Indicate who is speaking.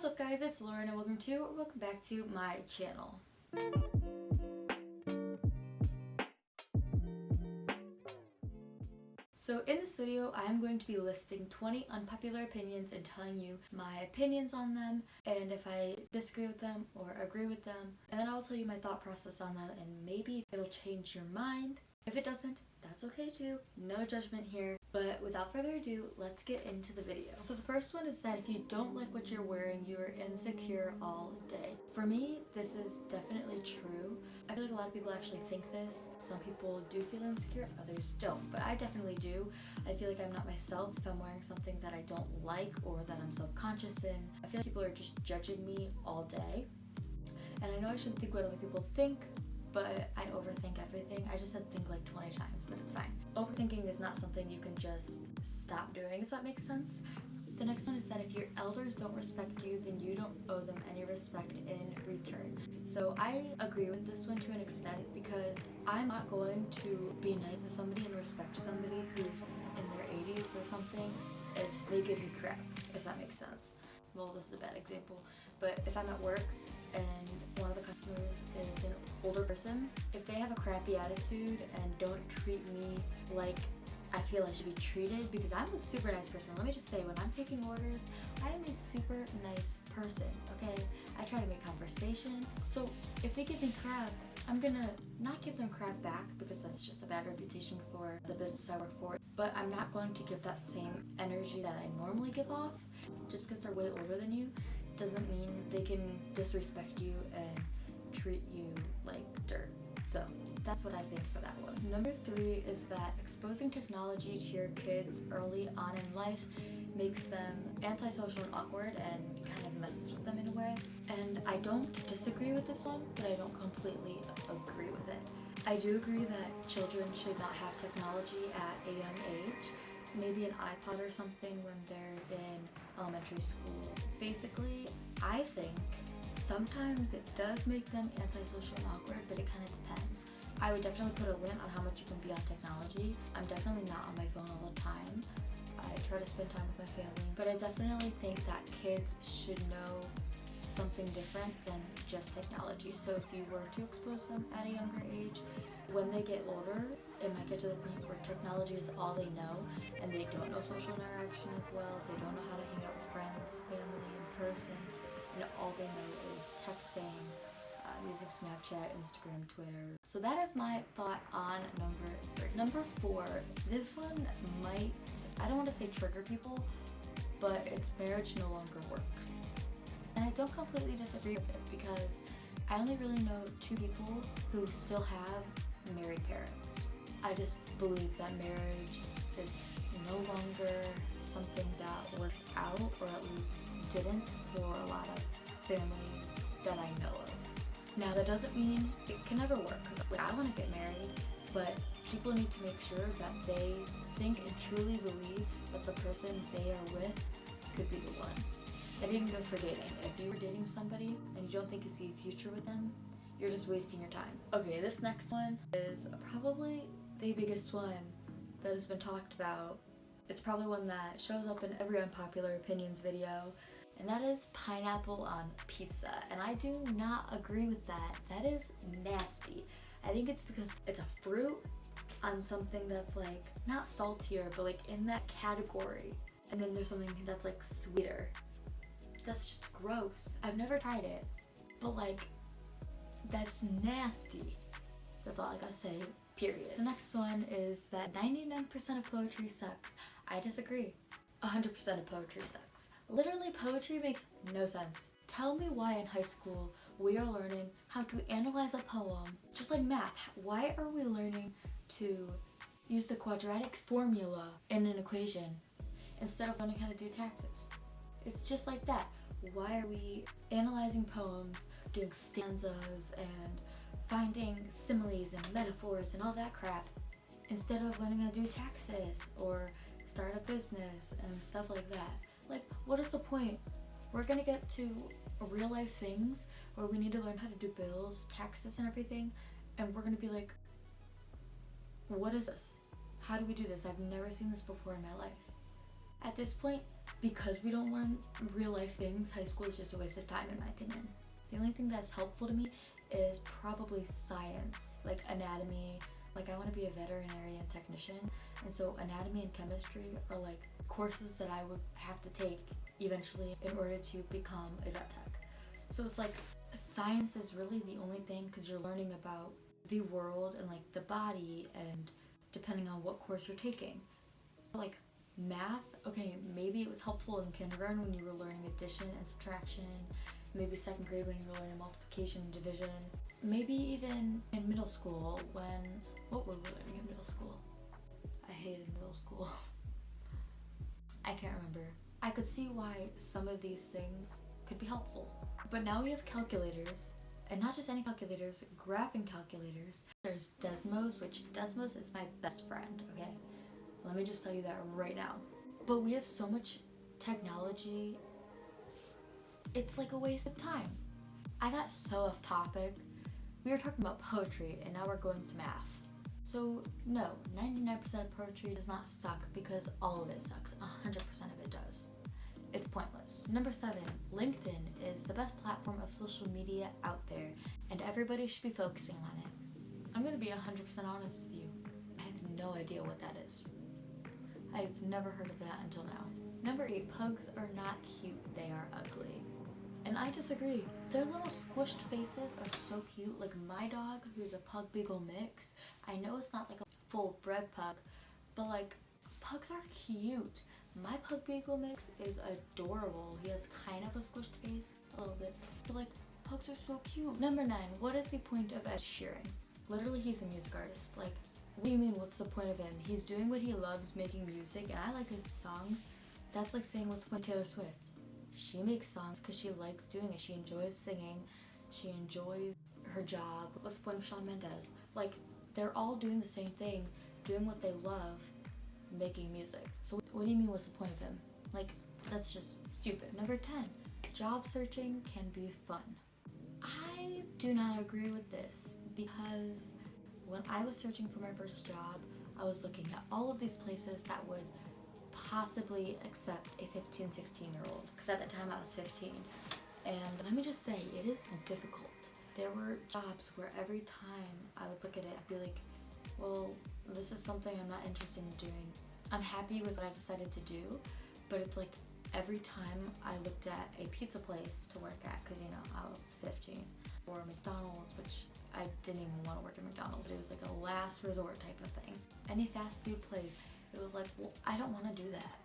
Speaker 1: What's up guys, it's Lauren and welcome back to my channel. So in this video, I am going to be listing 20 unpopular opinions and telling you my opinions on them and if I disagree with them or agree with them. And then I'll tell you my thought process on them and maybe it'll change your mind. If it doesn't, that's okay too. No judgment here. But without further ado, let's get into the video. So the first one is that if you don't like what you're wearing, you are insecure all day. For me, this is definitely true. I feel like a lot of people actually think this. Some people do feel insecure, others don't. But I definitely do. I feel like I'm not myself if I'm wearing something that I don't like or that I'm self-conscious in. I feel like people are just judging me all day. And I know I shouldn't think what other people think, but I overthink everything. I just said think like 20 times, but it's fine. Overthinking is not something you can just stop doing, if that makes sense. The next one is that if your elders don't respect you, then you don't owe them any respect in return. So I agree with this one to an extent because I'm not going to be nice to somebody and respect somebody who's in their 80s or something if they give me crap, if that makes sense. Well, this is a bad example, but if I'm at work and one of the customers is an older person, if they have a crappy attitude and don't treat me like I feel I should be treated, because I'm a super nice person. Let me just say, when I'm taking orders, I am a super nice person, okay? I try to make conversation. So if they give me crap, I'm gonna not give them crap back because that's just a bad reputation for the business I work for, but I'm not going to give that same energy that I normally give off. Just because they're way older than you doesn't mean they can disrespect you and treat you like dirt. So that's what I think for that one. Number 3 is that exposing technology to your kids early on in life makes them antisocial and awkward and kind of messes with them in a way. And I don't disagree with this one, but I don't completely agree with it. I do agree that children should not have technology at a young age. Maybe an iPod or something when they're in elementary school. Basically, I think sometimes it does make them antisocial and awkward, but it kind of depends. I would definitely put a limit on how much you can be on technology. I'm definitely not on my phone all the time. I try to spend time with my family, but I definitely think that kids should know something different than just technology. So if you were to expose them at a younger age, when they get older, it might get to the point where technology is all they know and they don't know social interaction as well. They don't know how to hang out with friends, family, in person, and all they know is texting, using Snapchat, Instagram, Twitter. So that is my thought on number 3. Number 4, this one might, I don't want to say trigger people, but it's marriage no longer works. And I don't completely disagree with it because I only really know 2 people who still have married parents. I just believe that marriage is no longer something that works out, or at least didn't for a lot of families that I know of. Now that doesn't mean it can never work, because I want to get married, but people need to make sure that they think and truly believe that the person they are with could be the one. That even goes for dating. If you were dating somebody and you don't think you see a future with them, you're just wasting your time. Okay, this next one is probably the biggest one that has been talked about. It's probably one that shows up in every Unpopular Opinions video, and that is pineapple on pizza. And I do not agree with that. That is nasty. I think it's because it's a fruit on something that's like not saltier, but like in that category. And then there's something that's like sweeter. That's just gross. I've never tried it, but like, that's nasty. That's all I gotta say, period. The next one is that 99% of poetry sucks. I disagree. 100% of poetry sucks. Literally, poetry makes no sense. Tell me why in high school we are learning how to analyze a poem, just like math. Why are we learning to use the quadratic formula in an equation instead of learning how to do taxes? It's just like that. Why are we analyzing poems, doing stanzas, and finding similes and metaphors and all that crap instead of learning how to do taxes or start a business and stuff like that? Like, what is the point? We're gonna get to real life things where we need to learn how to do bills, taxes, and everything, and we're gonna be like, what is this? How do we do this? I've never seen this before in my life. At this point, because we don't learn real life things, high school is just a waste of time in my opinion. The only thing that's helpful to me is probably science, like anatomy. Like I want to be a veterinarian technician, and so anatomy and chemistry are like courses that I would have to take eventually in order to become a vet tech. So it's like science is really the only thing, because you're learning about the world and like the body, and depending on what course you're taking. Like math, okay, maybe it was helpful in kindergarten when you were learning addition and subtraction, maybe second grade when you were learning multiplication and division, maybe even in middle school what were we learning in middle school? I hated middle school. I can't remember. I could see why some of these things could be helpful. But now we have calculators, and not just any calculators, graphing calculators. There's Desmos, which Desmos is my best friend, okay? Let me just tell you that right now. But we have so much technology, it's like a waste of time. I got so off topic. We were talking about poetry, and now we're going to math. So no, 99% of poetry does not suck, because all of it sucks. 100% of it does. It's pointless. Number 7, LinkedIn is the best platform of social media out there, and everybody should be focusing on it. I'm gonna be 100% honest with you. I have no idea what that is. I've never heard of that until now. Number 8, pugs are not cute, they are ugly. And I disagree. Their little squished faces are so cute. Like my dog, who's a pug beagle mix, I know it's not like a full bred pug, but like pugs are cute. My pug beagle mix is adorable. He has kind of a squished face, a little bit, but like pugs are so cute. Number 9, what is the point of Ed Sheeran? Literally, he's a music artist. Like, what do you mean, what's the point of him? He's doing what he loves, making music, and I like his songs. That's like saying, what's the point of Taylor Swift? She makes songs because she likes doing it. She enjoys singing. She enjoys her job. What's the point of Shawn Mendes? Like, they're all doing the same thing, doing what they love, making music. So what do you mean, what's the point of him? Like, that's just stupid. Number 10, job searching can be fun. I do not agree with this, because when I was searching for my first job, I was looking at all of these places that would possibly accept a 15, 16-year-old, because at the time I was 15. And let me just say, it is difficult. There were jobs where every time I would look at it, I'd be like, well, this is something I'm not interested in doing. I'm happy with what I decided to do, but it's like every time I looked at a pizza place to work at, because I was 15, or McDonald's, which I didn't even want to work at McDonald's, but it was like a last resort type of thing. Any fast food place, it was like, well, I don't want to do that.